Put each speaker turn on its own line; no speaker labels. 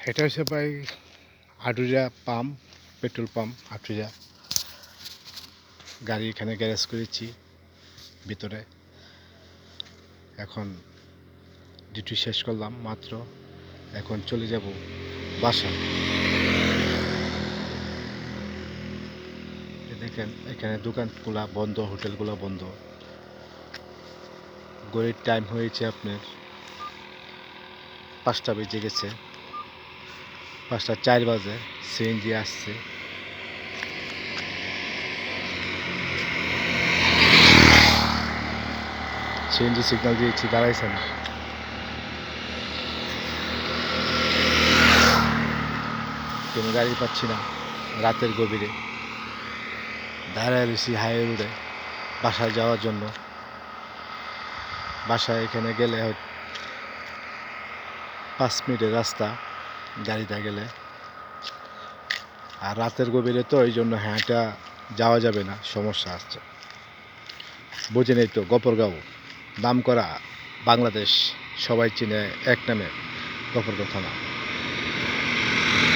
এটা হচ্ছে ভাই Aturia pump, petrol pump Aturia. গাড়ি এখানে গ্যারেজ করেছি ভিতরে। এখন ডিউটি শেষ করলাম মাত্র, এখন চলে যাব বাসা। দেখেন এখানে দোকানগুলো বন্ধ, হোটেলগুলো বন্ধ। ঘড়ির টাইম হয়েছে আপনার 5টা বেজে গেছে, 5টা 4 বাজে। সিএনজি আসছে, সিএনজি সিগন্যাল দিয়েছি, দাঁড়াইছেন। কোনো গাড়ি পাচ্ছি না, রাতের গভীরে দাঁড়ায় রয়েছি হাইওয়ে রোডে বাসায় যাওয়ার জন্য। বাসায় এখানে গেলে 5 মিনিটের রাস্তা গাড়িতে গেলে। আর রাতের গভীরে তো এই জন্য হাঁটা যাওয়া যাবে না, সমস্যা আসছে। বোঝেনই তো, গফরগাঁও নামকরা বাংলাদেশ, সবাই চিনে এক নামে গফরগাঁও থানা।